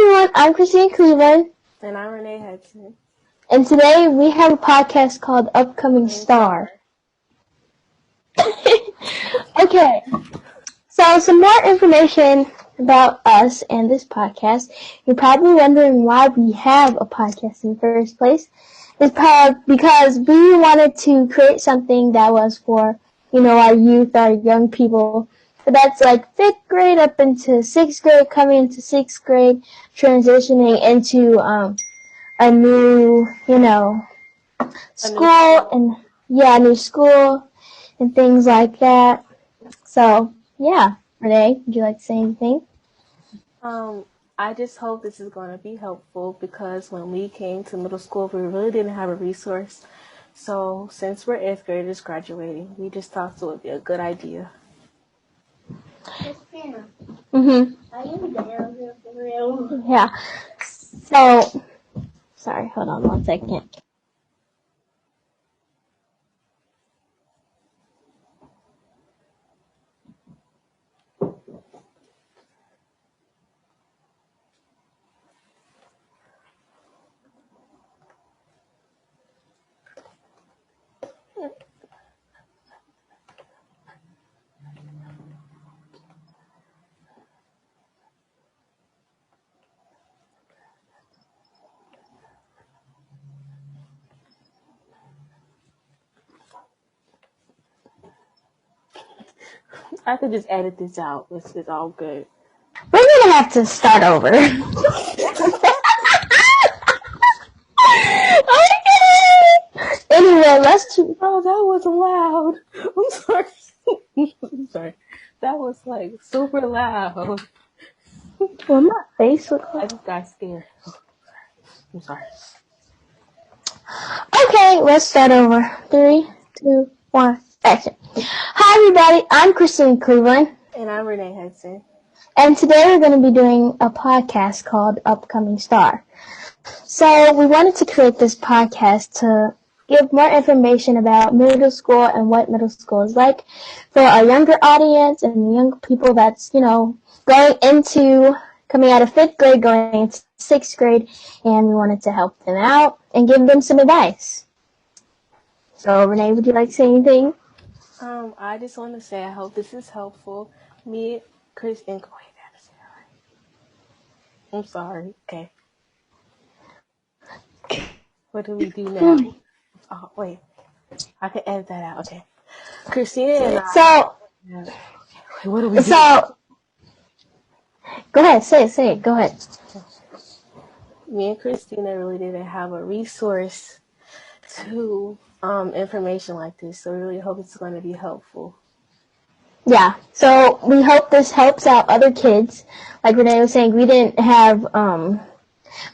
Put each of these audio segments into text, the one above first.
everyone, I'm Christine Cleveland. And I'm Renee Hudson. And today we have a podcast called Upcoming Star. Okay, so some more information about us and this podcast. You're probably wondering why we have a podcast in the first place. It's because we wanted to create something that was for, our youth, our young people. That's like 5th grade up into 6th grade, coming into 6th grade, transitioning into a new, school and new school and things like that. So, yeah. Renee, would you like to say anything? I just hope this is going to be helpful because when we came to middle school, we really didn't have a resource. So since we're 8th graders graduating, we just thought it would be a good idea. Mhm. Are you down here for real? Yeah. So, sorry, hold on 1 second. I could just edit this out. It's all good. We're gonna have to start over. Okay. Anyway, let's. Oh, that was loud. I'm sorry. I'm sorry. That was like super loud. Well, my face looks I like. just got scared. I'm sorry. Okay, let's start over. 3, 2, 1, action. Hi, everybody. I'm Christine Cleveland. And I'm Renee Hudson. And today we're going to be doing a podcast called Upcoming Star. So we wanted to create this podcast to give more information about middle school and what middle school is like for our younger audience and young people that's, coming out of 5th grade, going into 6th grade, and we wanted to help them out and give them some advice. So, Renee, would you like to say anything? I just want to say I hope this is helpful. Me, Chris, and I'm sorry. Okay. What do we do now? Oh, wait. I can edit that out. Okay. Christina and I. So, what do we do? So, go ahead. Say it. Go ahead. Me and Christina really didn't have a resource to information like this, so we really hope it's going to be helpful. Yeah, so we hope this helps out other kids. Like Renee was saying, we didn't have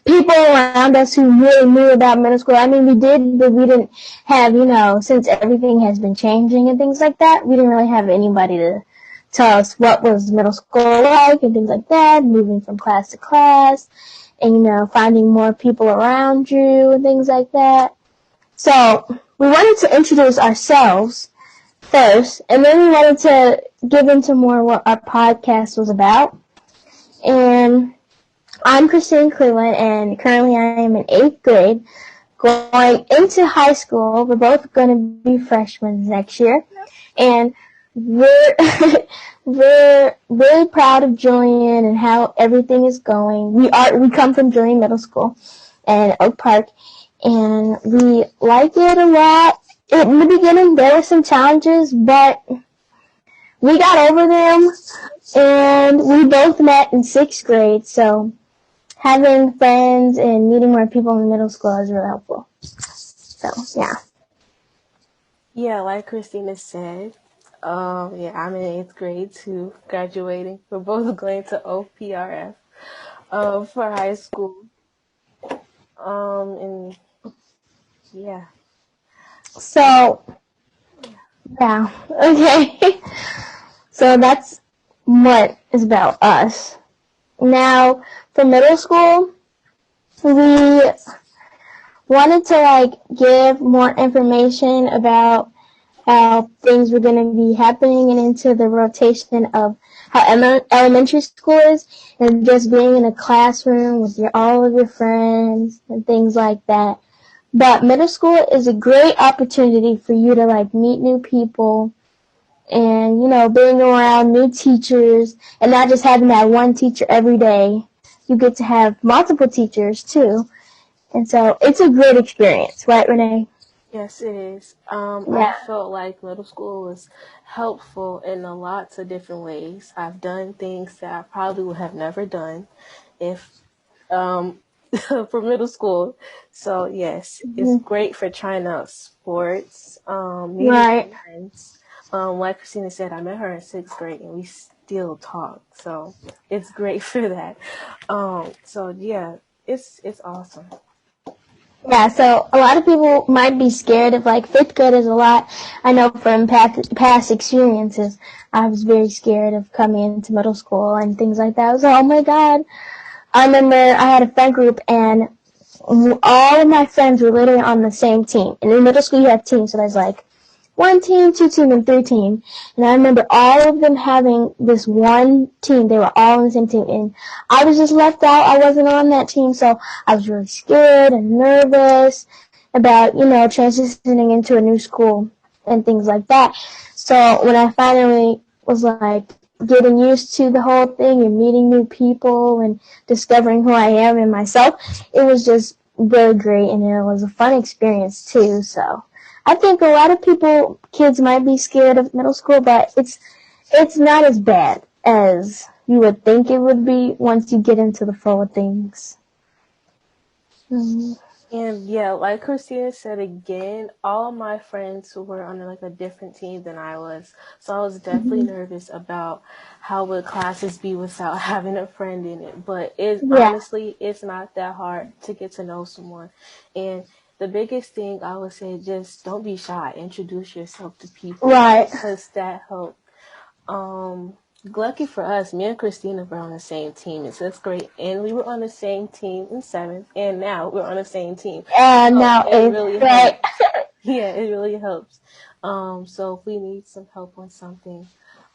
people around us who really knew about middle school. I mean, we did, but we didn't have, since everything has been changing and things like that, we didn't really have anybody to tell us what was middle school like and things like that, moving from class to class, and, finding more people around you and things like that. So we wanted to introduce ourselves first, and then we wanted to give into more what our podcast was about. And I'm Christine Cleveland, and currently I am in 8th grade, going into high school. We're both going to be freshmen next year, and we're really proud of Julian and how everything is going. We come from Julian Middle School and Oak Park, and we like it a lot. In the beginning, there were some challenges, but we got over them, and we both met in 6th grade, so having friends and meeting more people in middle school is really helpful. So, yeah. Yeah, like Christina said, I'm in 8th grade too, graduating. We're both going to OPRF for high school. And yeah. So, yeah, okay. So that's what is about us. Now, for middle school, we wanted to give more information about how things were going to be happening and into the rotation of how elementary school is and just being in a classroom with all of your friends and things like that. But middle school is a great opportunity for you to like meet new people and, being around new teachers and not just having that one teacher every day. You get to have multiple teachers too. And so it's a great experience, right, Renee? Yes, it is. I Yeah. felt like middle school was helpful in a lots of different ways. I've done things that I probably would have never done if um, for middle school. So yes, it's Mhm. great for trying out sports, meeting Right. friends. Like Christina said, I met her in sixth grade and we still talk. So it's great for that. So yeah, it's awesome. Yeah, so a lot of people might be scared of like fifth grade is a lot. I know from past experiences, I was very scared of coming into middle school and things like that. I was like, oh my god. I remember I had a friend group and all of my friends were literally on the same team. And in middle school you have teams, so there's like one team, two team, and three team. And I remember all of them having this one team. They were all on the same team. And I was just left out. I wasn't on that team. So I was really scared and nervous about, transitioning into a new school and things like that. So when I finally was like getting used to the whole thing and meeting new people and discovering who I am and myself, it was just really great and it was a fun experience too. So I think a lot of kids might be scared of middle school, but it's not as bad as you would think it would be once you get into the flow of things. Mhm. And yeah, like Christina said again, all my friends who were on like a different team than I was. So I was definitely Mhm. nervous about how would classes be without having a friend in it. But it Yeah. honestly, it's not that hard to get to know someone. And the biggest thing I would say, just don't be shy. Introduce yourself to people Right. because that helps. Um, Lucky for us, me and Christina were on the same team in sixth grade, and we were on the same team in seventh, and now we're on the same team. And So now it it's really right. helps. Yeah, it really helps. So if we need some help on something,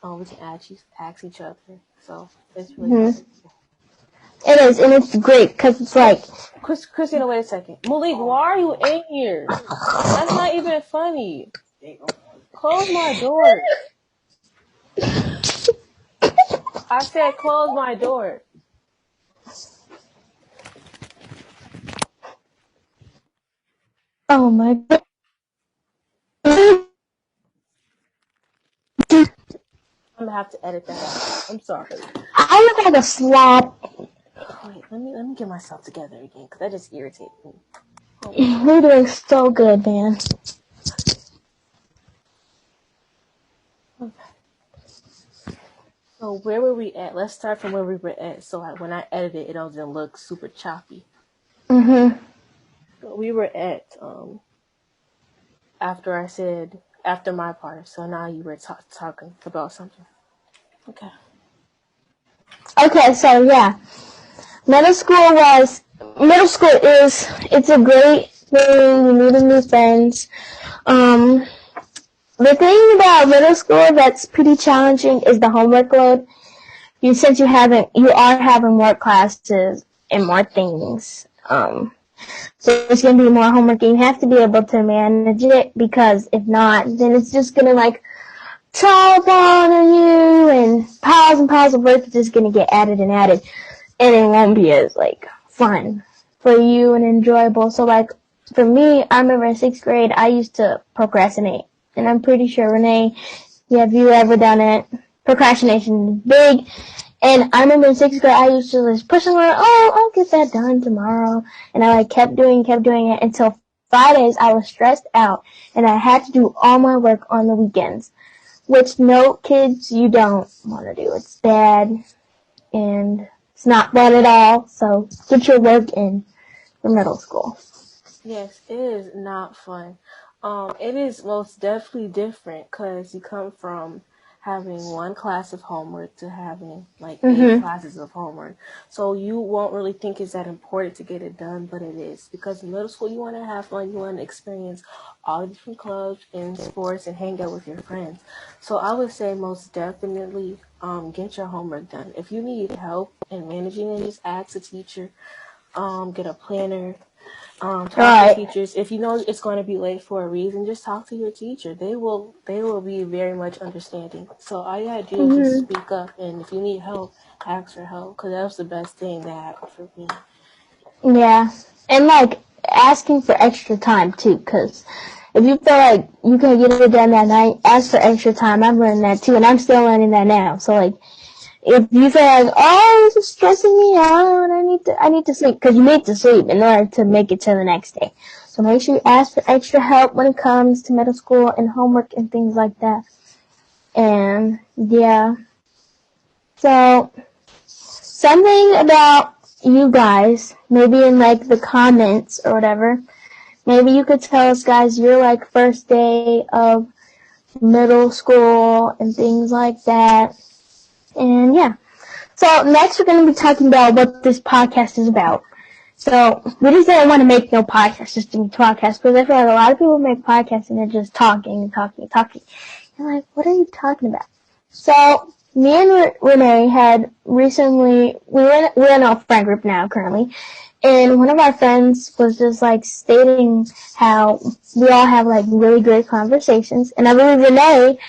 we can ask each other. So it's really Mhm. helpful. It is, and it's great because it's Wait, like Christina, wait a second. Malik, why are you in here? That's not even funny. Close my door. I said close my door. oh my god. I'm gonna have to edit that out. I'm sorry. I look like a slob. Wait, let me get myself together again because that just irritated me. Hold on. You're doing so good, man. Okay. So where were we at? Let's start from where we were at. So when I edit it, it doesn't look super choppy. Mhm. So we were at after I said after my part. So now you were talking about something. Okay. Okay, so yeah, middle school is it's a great thing. You meet new friends. Um, the thing about middle school that's pretty challenging is the homework load. Since you are having more classes and more things. So it's gonna be more homework, and you have to be able to manage it because if not, then it's just gonna like pile on you, and piles of work is just gonna get added and added, and it won't be as like fun for you and enjoyable. So like for me, I remember in sixth grade I used to procrastinate, and I'm pretty sure Renee, have you ever done it? Procrastination is big. And I remember in sixth grade, I used to just push along, oh, I'll get that done tomorrow. And I like kept doing it until Fridays I was stressed out and I had to do all my work on the weekends. Which no kids, you don't want to do. It's bad and it's not fun at all. So get your work in for middle school. Yes, it is not fun. It is most definitely different because you come from having one class of homework to having like 8 Mhm. classes of homework. So you won't really think it's that important to get it done, but it is, because in middle school you want to have fun, you want to experience all the different clubs and sports and hang out with your friends. So I would say most definitely get your homework done. If you need help in managing it, just ask a teacher, get a planner, talk to Right. teachers. If you know it's going to be late for a reason, just talk to your teacher. They will be very much understanding. So all you gotta do is just Mhm. speak up, and if you need help, ask for help, because that was the best thing that happened for me. Yeah, and like asking for extra time too, because if you feel like you can't get it done that night, ask for extra time. I've learned that too, and I'm still learning that now. So like, if you feel like, oh, this is stressing me out, I need to sleep, because you need to sleep in order to make it to the next day. So make sure you ask for extra help when it comes to middle school and homework and things like that. And yeah, so something about you guys, maybe in like the comments or whatever. Maybe you could tell us, guys, your like first day of middle school and things like that. And yeah. So next we're going to be talking about what this podcast is about. So we just didn't want to make no podcast, just a podcast, because I feel like a lot of people make podcasts and they're just talking and talking and talking. And like, what are you talking about? So me and Renee had recently, we're in a friend group now currently, and one of our friends was just like stating how we all have like really great conversations, and I believe Renee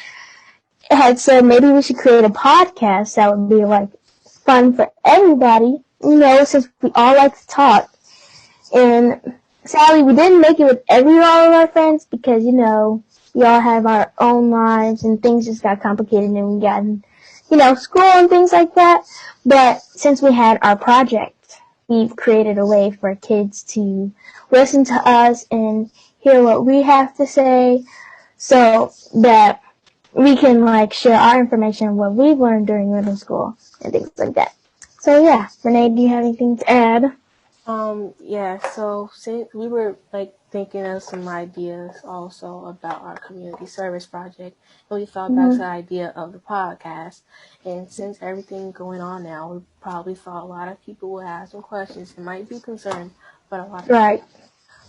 had said maybe we should create a podcast that would be like fun for everybody, since we all like to talk. And sadly, we didn't make it with all of our friends because, we all have our own lives and things just got complicated and we got in, school and things like that. But since we had our project, we've created a way for kids to listen to us and hear what we have to say so that we can like share our information, what we've learned during middle school and things like that. So yeah, Renee, do you have anything to add? Yeah, so since we were like thinking of some ideas also about our community service project, and we thought back to the Mm-hmm. idea of the podcast. And since everything going on now, we probably thought a lot of people will have some questions and might be concerned, but a lot of Right.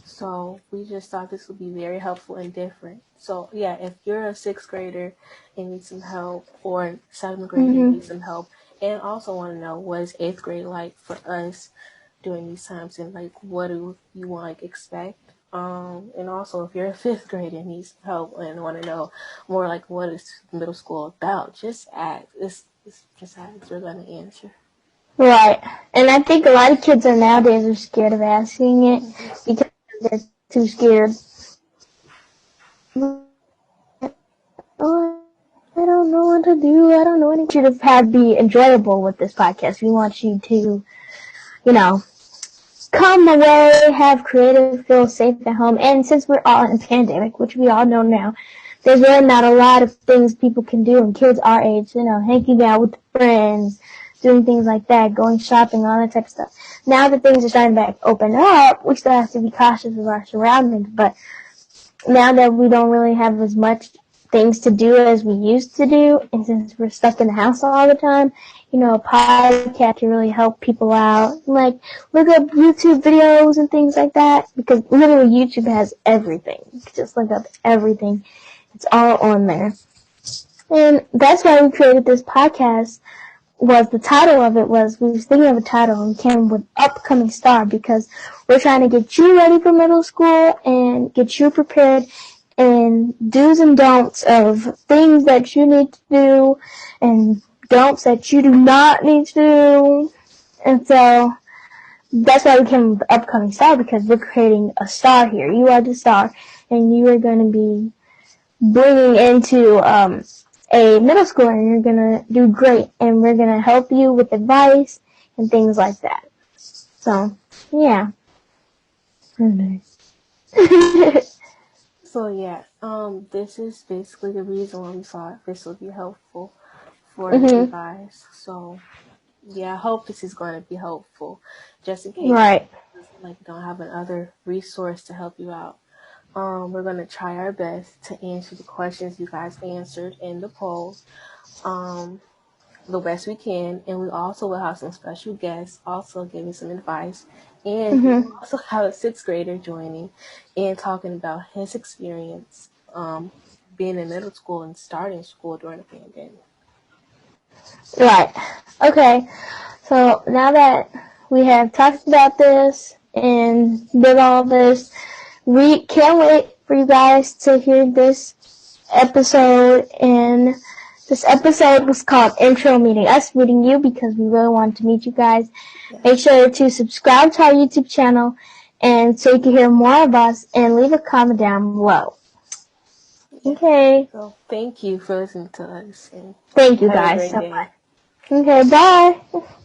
so we just thought this would be very helpful and different. So yeah, if you're a sixth grader and need some help, or seventh grader and Mm-hmm. need some help, and also want to know what is eighth grade like for us during these times, and like what do you want like expect. And also if you're a fifth grader and needs help and want to know more like what is middle school about, just ask. It's just ask. We're gonna answer. Right. And I think a lot of kids are nowadays are scared of asking it because they're too scared. Oh, I don't know what to do. I don't know what to do. We want you to be enjoyable with this podcast. We want you to, you know, come away, have creative, feel safe at home. And since we're all in a pandemic, which we all know now, there's really not a lot of things people can do. And kids our age, hanging out with friends, doing things like that, going shopping, all that type of stuff. Now that things are starting to open up, we still have to be cautious of our surroundings. But now that we don't really have as much things to do as we used to do, and since we're stuck in the house all the time, a podcast can really help people out. Like, look up YouTube videos and things like that, because literally YouTube has everything. You can just look up everything. It's all on there. And that's why we created this podcast. The title of it was, we was thinking of a title and came with Upcoming Star, because we're trying to get you ready for middle school and get you prepared, and do's and don'ts of things that you need to do and don'ts that you do not need to do. And so that's why we came with the Upcoming Star, because we're creating a star here. You are the star, and you are going to be bringing into a middle schooler, and you're going to do great, and we're going to help you with advice and things like that. So, yeah. So yeah, this is basically the reason why we thought this would be helpful for you Mm-hmm. guys. So yeah, I hope this is going to be helpful, just in case Right. like don't have another resource to help you out. We're going to try our best to answer the questions you guys answered in the poll the best we can. And we also will have some special guests also giving some advice. And we will also have a 6th grader joining and talking about his experience being in middle school and starting school during the pandemic. Right. Okay. So now that we have talked about this and did all this, we can't wait for you guys to hear this episode. And this episode was called Intro Meeting Us, Meeting You, because we really wanted to meet you guys. Yes. Make sure to subscribe to our YouTube channel and so you can hear more of us, and leave a comment down below. Okay. So thank you for listening to us. And Thank you have a guys great so day. much. Okay, bye.